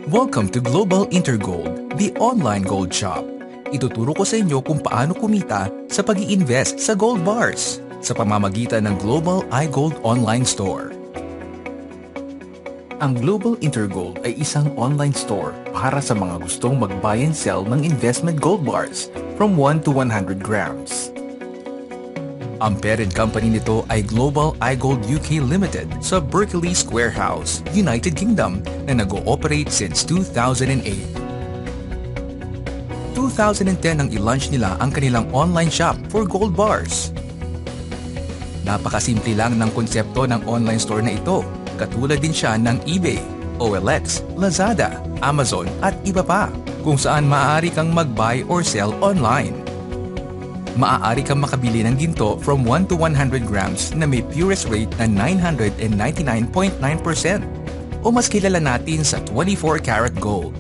Welcome to Global Intergold, the online gold shop. Ituturo ko sa inyo kung paano kumita sa pag-i-invest sa gold bars sa pamamagitan ng Global iGold Online Store. Ang Global Intergold ay isang online store para sa mga gustong mag-buy and sell ng investment gold bars from 1 to 100 grams. Ang parent company nito ay Global iGold UK Limited sa Berkeley Square House, United Kingdom na nag-ooperate since 2008. 2010 nang i-launch nila ang kanilang online shop for gold bars. Napakasimple lang ng konsepto ng online store na ito. Katulad din siya ng eBay, OLX, Lazada, Amazon at iba pa kung saan maaari kang mag-buy or sell online. Maaari kang makabili ng ginto from 1 to 100 grams na may purest rate na 999.9% o mas kilala natin sa 24 karat gold.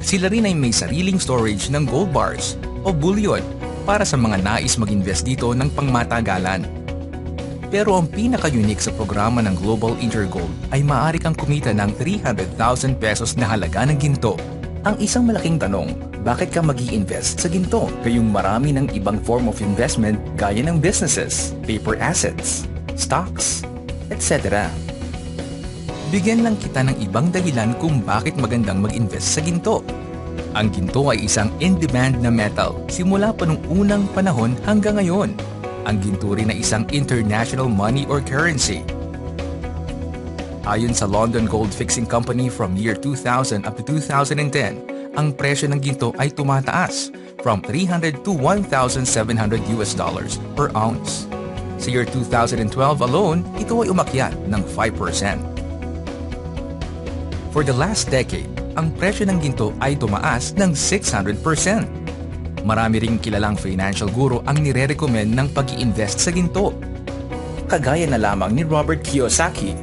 Sila rin ay may sariling storage ng gold bars o bullion para sa mga nais mag-invest dito ng pangmatagalan. Pero ang pinaka-unique sa programa ng Global Intergold ay maaari kang kumita ng 300,000 pesos na halaga ng ginto. Ang isang malaking tanong, bakit ka mag-i-invest sa ginto? Kayong marami ng ibang form of investment gaya ng businesses, paper assets, stocks, etc. Bigyan lang kita ng ibang dahilan kung bakit magandang mag-invest sa ginto. Ang ginto ay isang in-demand na metal simula pa nung unang panahon hanggang ngayon. Ang ginto rin ay isang international money or currency. Ayon sa London Gold Fixing Company from year 2000 up to 2010, ang presyo ng ginto ay tumataas from $300 to $1,700 per ounce. Sa year 2012 alone, ito ay umakyat ng 5%. For the last decade, ang presyo ng ginto ay tumaas ng 600%. Marami ring kilalang financial guru ang nire-recommend ng pag-i-invest sa ginto. Kagaya na lamang ni Robert Kiyosaki,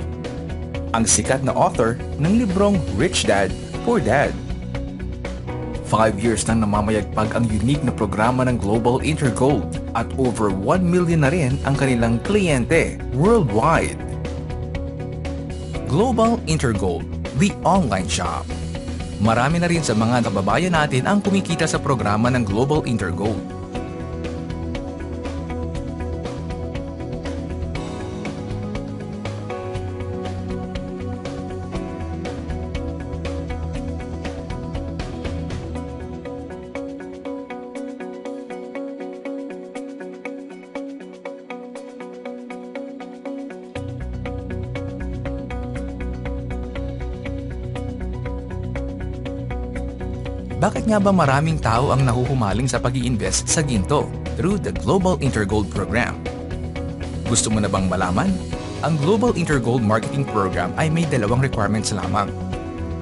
ang sikat na author ng librong Rich Dad, Poor Dad. 5 years nang namamayagpag ang unique na programa ng Global Intergold at over 1 million na rin ang kanilang kliyente worldwide. Global Intergold, the online shop. Marami na rin sa mga kababayan natin ang kumikita sa programa ng Global Intergold. Bakit nga ba maraming tao ang nahuhumaling sa pag-i-invest sa ginto through the Global Intergold Program? Gusto mo na bang malaman? Ang Global Intergold Marketing Program ay may dalawang requirements lamang.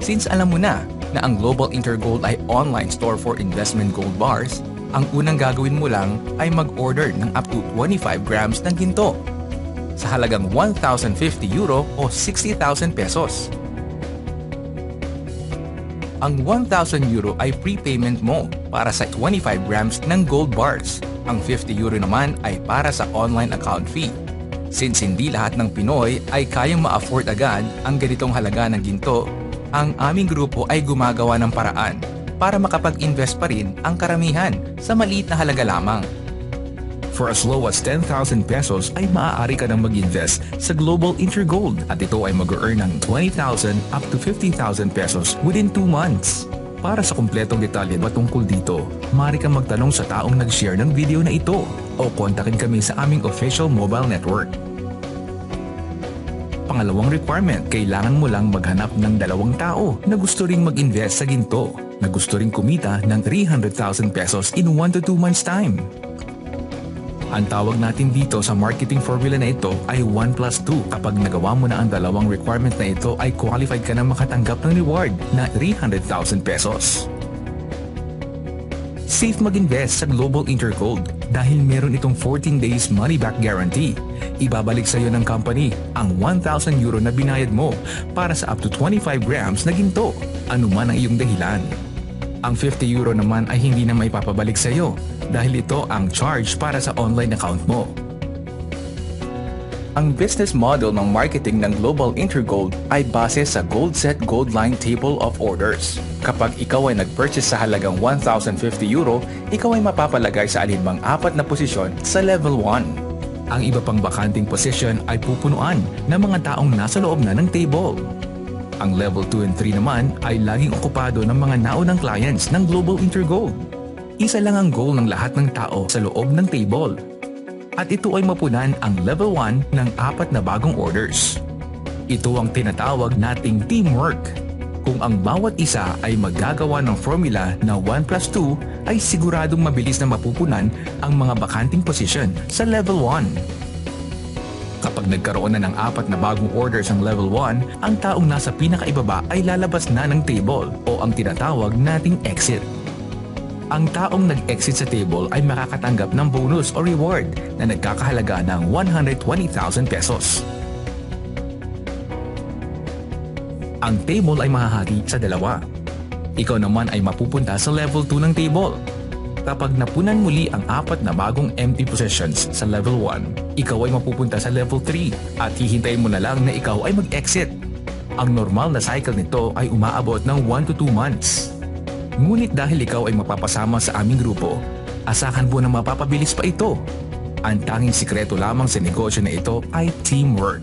Since alam mo na ang Global Intergold ay online store for investment gold bars, ang unang gagawin mo lang ay mag-order ng up to 25 grams ng ginto sa halagang €1,050 o 60,000 pesos. Ang €1,000 ay prepayment mo para sa 25 grams ng gold bars. Ang €50 naman ay para sa online account fee. Since hindi lahat ng Pinoy ay kayang ma-afford agad ang ganitong halaga ng ginto, ang aming grupo ay gumagawa ng paraan para makapag-invest pa rin ang karamihan sa maliit na halaga lamang. For as low as 10,000 pesos ay maaari ka nang mag-invest sa Global Intergold at ito ay mag-earn ng 20,000 up to 50,000 pesos within 2 months. Para sa kumpletong detalye patungkol dito, maaari kang magtanong sa taong nag-share ng video na ito o kontakin kami sa aming official mobile network. Pangalawang requirement, kailangan mo lang maghanap ng 2 tao na gusto ring mag-invest sa ginto, na gusto ring kumita ng 300,000 pesos in 1 to 2 months time. Ang tawag natin dito sa marketing formula na ito ay 1+2. Kapag nagawa mo na ang 2 requirement na ito ay qualified ka na makatanggap ng reward na 300,000 pesos. Safe mag-invest sa Global Intergold dahil meron itong 14 days money-back guarantee. Ibabalik sa iyo ng company ang €1,000 na binayad mo para sa up to 25 grams na ginto, anuman ang iyong dahilan. Ang €50 naman ay hindi na maipapabalik sa iyo dahil ito ang charge para sa online account mo. Ang business model ng marketing ng Global Intergold ay base sa Gold Set Gold Line Table of Orders. Kapag ikaw ay nag-purchase sa halagang €1,050, ikaw ay mapapalagay sa alinmang apat na posisyon sa Level 1. Ang iba pang bakanting position ay pupunuan ng mga taong nasa loob na ng table. Ang Level 2 and 3 naman ay laging okupado ng mga naunang clients ng Global Intergold. Isa lang ang goal ng lahat ng tao sa loob ng table. At ito ay mapunan ang Level 1 ng apat na bagong orders. Ito ang tinatawag nating teamwork. Kung ang bawat isa ay maggagawa ng formula na 1+2 ay siguradong mabilis na mapupunan ang mga bakanting position sa Level 1. Kapag nagkaroon na ng apat na bagong orders ang Level 1, ang taong nasa pinakaibaba ay lalabas na ng table o ang tinatawag nating exit. Ang taong nag-exit sa table ay makakatanggap ng bonus o reward na nagkakahalaga ng 120,000 pesos. Ang table ay mahahati sa dalawa. Ikaw naman ay mapupunta sa level 2 ng table. Kapag napunan muli ang apat na bagong empty positions sa level 1, ikaw ay mapupunta sa level 3 at hihintayin mo na lang na ikaw ay mag-exit. Ang normal na cycle nito ay umaabot ng 1 to 2 months. Ngunit dahil ikaw ay mapapasama sa aming grupo, asahan mo na mapapabilis pa ito. Ang tanging sikreto lamang sa negosyo na ito ay teamwork.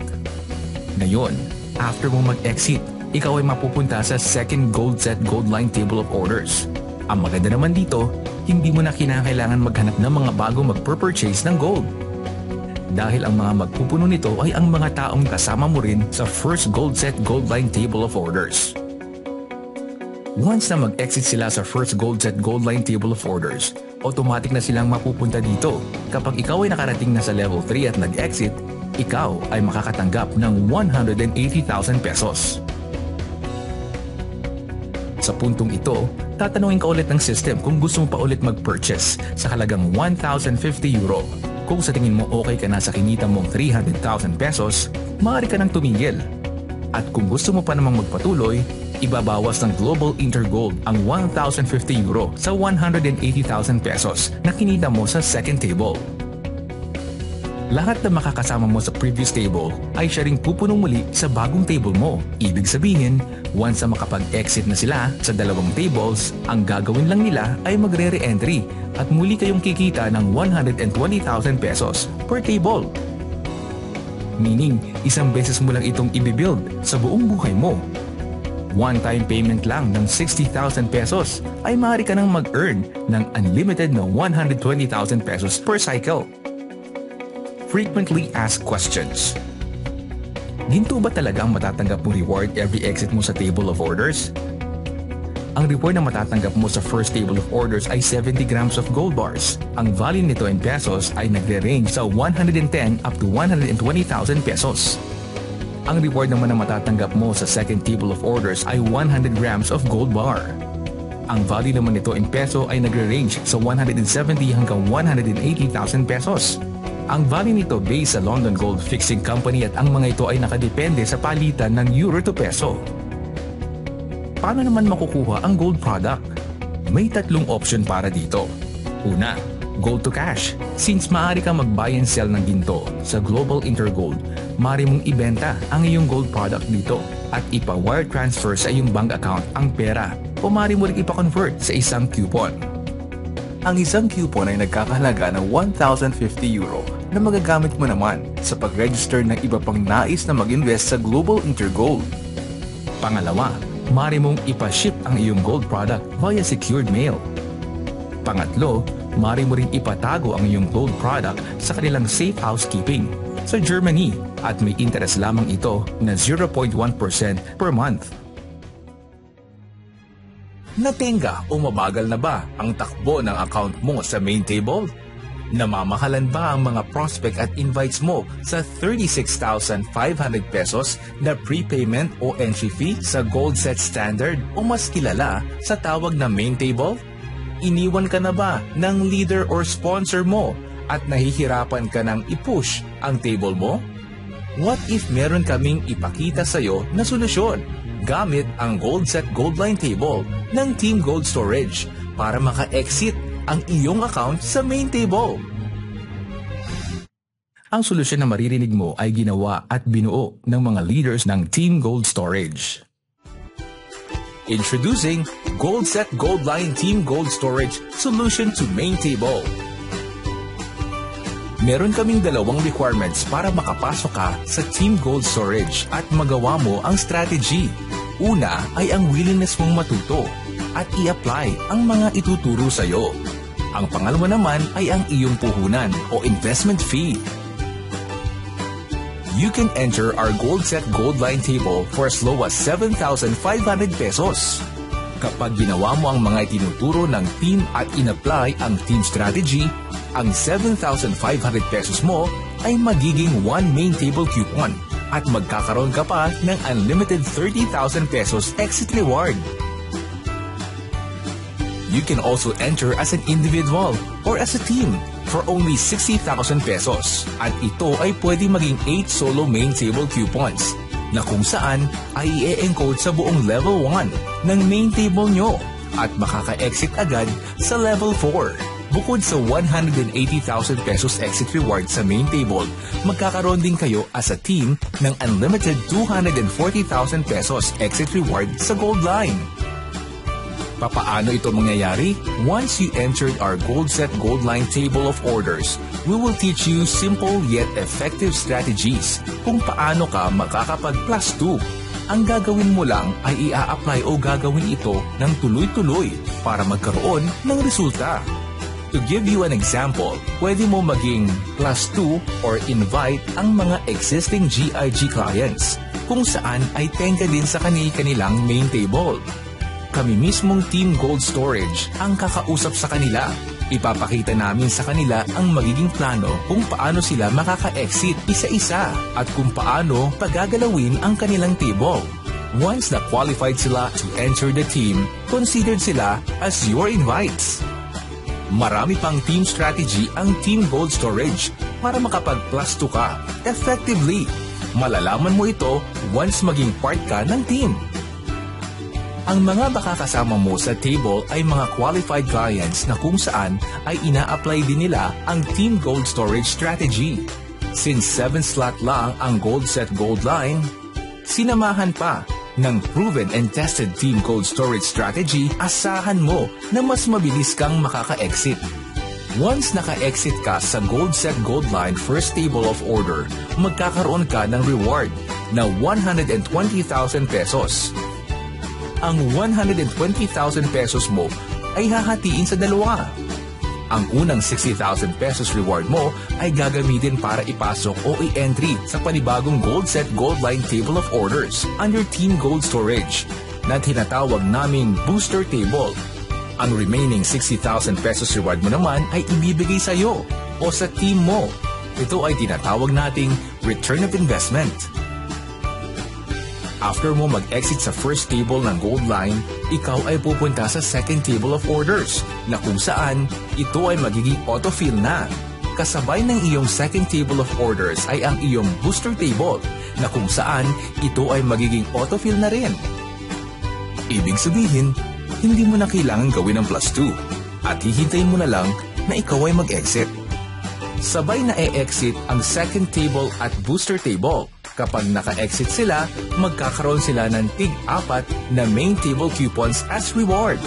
Ngayon, after mo mag-exit, ikaw ay mapupunta sa second Gold Set Gold Line Table of Orders. Ang maganda naman dito, hindi mo na kinakailangan maghanap ng mga bago mag-purchase ng gold. Dahil ang mga magpupuno nito ay ang mga taong kasama mo rin sa first Gold Set Gold Line Table of Orders. Once na mag-exit sila sa first Gold Set Gold Line Table of Orders, automatic na silang mapupunta dito. Kapag ikaw ay nakarating na sa level 3 at nag-exit, ikaw ay makakatanggap ng 180,000 pesos. Sa puntong ito, tatanungin ka ulit ng system kung gusto mo pa ulit mag-purchase sa halagang €1,050. Kung sa tingin mo okay ka na sa kinita mong 300,000 pesos, maaari ka nang tumigil. At kung gusto mo pa namang magpatuloy, ibabawas ng Global Intergold ang €1,050 sa 180,000 pesos na kinita mo sa second table. Lahat na makakasama mo sa previous table ay siya ring pupuno muli sa bagong table mo. Ibig sabihin, once na makapag-exit na sila sa dalawang tables, ang gagawin lang nila ay magre-re-entry at muli kayong kikita ng 120,000 pesos per table. Meaning, isang beses mo lang itong ibibuild sa buong buhay mo. One-time payment lang ng 60,000 pesos ay maaari ka nang mag-earn ng unlimited na 120,000 pesos per cycle. Frequently asked questions. Ginto ba talaga ang matatanggap mong reward every exit mo sa table of orders? Ang reward na matatanggap mo sa first table of orders ay 70 grams of gold bars. Ang value nito in pesos ay nagre-range sa 110 up to 120,000 pesos. Ang reward naman na matatanggap mo sa second table of orders ay 100 grams of gold bar. Ang value naman nito in peso ay nagre-range sa 170 hanggang 180,000 pesos. Ang value nito based sa London Gold Fixing Company at ang mga ito ay nakadepende sa palitan ng euro to peso. Paano naman makukuha ang gold product? May tatlong option para dito. Una, gold to cash. Since maaari ka mag-buy and sell ng ginto sa Global Intergold, maaari mong ibenta ang iyong gold product dito at ipa-wire transfer sa iyong bank account ang pera o maaari mo rin ipa-convert sa isang coupon. Ang isang coupon ay nagkakahalaga ng €1,050 na magagamit mo naman sa pag-register ng iba pang nais na mag-invest sa Global Intergold. Pangalawa, maaari mong ipa-ship ang iyong gold product via secured mail. Pangatlo, maaari mo rin ipatago ang iyong gold product sa kanilang safe housekeeping sa Germany at may interest lamang ito na 0.1% per month. Natenga o mabagal na ba ang takbo ng account mo sa main table? Namamahalan ba ang mga prospect at invites mo sa 36,500 pesos na prepayment o entry fee sa Gold Set Standard o mas kilala sa tawag na main table? Iniwan ka na ba ng leader or sponsor mo at nahihirapan ka ng i-push ang table mo? What if meron kaming ipakita sa'yo na solusyon gamit ang Gold Set Gold Line Table ng Team Gold Storage para maka-exit ang iyong account sa main table? Ang solusyon na maririnig mo ay ginawa at binuo ng mga leaders ng Team Gold Storage. Introducing GoldSet Goldline Team Gold Storage Solution to Main Table. Meron kaming dalawang requirements para makapasok ka sa Team Gold Storage at magawa mo ang strategy. Una ay ang willingness mong matuto at i-apply ang mga ituturo sa iyo. Ang pangalawa naman ay ang iyong puhunan o investment fee. You can enter our GoldSet Goldline table for as low as 7,500 pesos. Kapag ginawa mo ang mga itinuturo ng team at in-apply ang team strategy, ang 7,500 pesos mo ay magiging one main table coupon at magkakaroon ka pa ng unlimited 30,000 pesos exit reward. You can also enter as an individual or as a team for only 60,000 pesos at ito ay pwede maging 8 solo main table coupons na kung saan ay i-encode sa buong level 1 ng main table nyo at makaka-exit agad sa level 4. Bukod sa 180,000 pesos exit reward sa main table, magkakaroon din kayo as a team ng unlimited 240,000 pesos exit reward sa Goldline. Papaano ito mangyayari? Once you entered our GoldSet Goldline table of orders, we will teach you simple yet effective strategies kung paano ka makakapag plus 2. Ang gagawin mo lang ay i-a-apply o gagawin ito ng tuloy-tuloy para magkaroon ng resulta. To give you an example, pwede mo maging plus 2 or invite ang mga existing GIG clients kung saan ay tengka din sa kanilang main table. Kami mismong Team Gold Storage ang kakausap sa kanila. Ipapakita namin sa kanila ang magiging plano kung paano sila makaka-exit isa-isa at kung paano pagagalawin ang kanilang table. Once na qualified sila to enter the team, considered sila as your invites. Marami pang team strategy ang Team Gold Storage para makapag-plus 2 ka effectively. Malalaman mo ito once maging part ka ng team. Ang mga makakasama mo sa table ay mga qualified clients na kung saan ay ina-apply din nila ang Team Gold Storage strategy. Since 7 slot lang ang GoldSet Goldline, sinamahan pa ng proven and tested Team Gold Storage strategy, asahan mo na mas mabilis kang makaka-exit. Once naka-exit ka sa GoldSet Goldline first table of order, magkakaroon ka ng reward na 120,000 pesos. Ang 120,000 pesos mo ay hahatiin sa dalawa. Ang unang 60,000 pesos reward mo ay gagamitin para ipasok o i-entry sa panibagong GoldSet Goldline Table of Orders under Team Gold Storage na tinatawag naming Booster Table. Ang remaining 60,000 pesos reward mo naman ay ibibigay sa iyo o sa team mo. Ito ay tinatawag nating Return of Investment. After mo mag-exit sa first table ng Goldline, ikaw ay pupunta sa second table of orders na kung saan ito ay magiging autofill na. Kasabay ng iyong second table of orders ay ang iyong booster table na kung saan ito ay magiging autofill na rin. Ibig sabihin, hindi mo na kailangan gawin ang plus 2 at hihintayin mo na lang na ikaw ay mag-exit. Sabay na e-exit ang second table at booster table. Kapag naka-exit sila, magkakaroon sila ng tig-4 na main table coupons as reward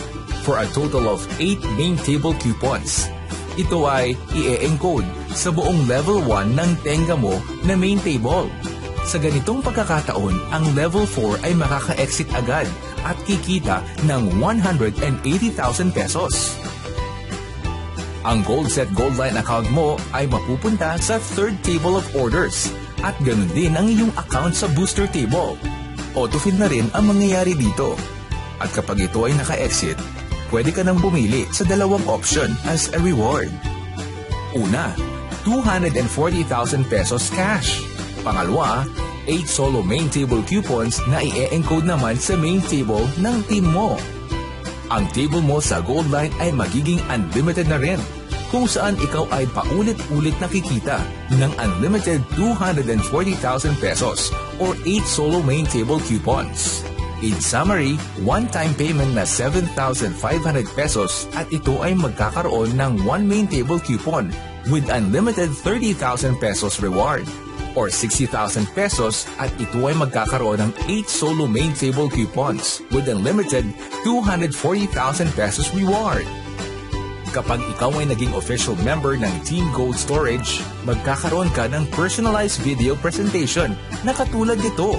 for a total of 8 main table coupons. Ito ay i-encode sa buong level 1 ng tenga mo na main table. Sa ganitong pagkakataon, ang level 4 ay makaka-exit agad at kikita ng 180,000 pesos. Ang GoldSet Goldline account mo ay mapupunta sa third table of orders. At ganun din ang iyong account sa booster table. Autofill na rin ang mangyayari dito. At kapag ito ay naka-exit, pwede ka nang bumili sa dalawang option as a reward. Una, 240,000 pesos cash. Pangalawa, 8 solo main table coupons na i-encode naman sa main table ng team mo. Ang table mo sa Goldline ay magiging unlimited na rin, kung saan ikaw ay paulit-ulit nakikita ng unlimited 240,000 pesos or 8 solo main table coupons. In summary, one-time payment na 7,500 pesos at ito ay magkakaroon ng 1 main table coupon with unlimited 30,000 pesos reward or 60,000 pesos at ito ay magkakaroon ng 8 solo main table coupons with unlimited 240,000 pesos reward. Kapag ikaw ay naging official member ng Team Gold Storage, magkakaroon ka ng personalized video presentation na katulad nito.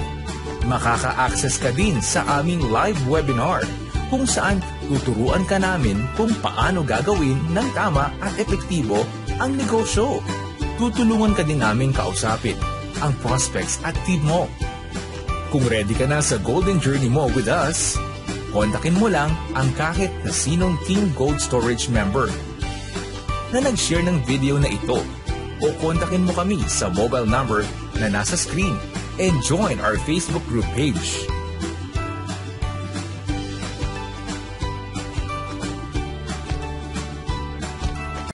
Makaka-access ka din sa aming live webinar kung saan tuturuan ka namin kung paano gagawin ng tama at epektibo ang negosyo. Tutulungan ka din namin kausapin ang prospects at team mo. Kung ready ka na sa Golden Journey mo with us, kontakin mo lang ang kahit na sinong Team Gold Storage member na nag-share ng video na ito o kontakin mo kami sa mobile number na nasa screen and join our Facebook group page.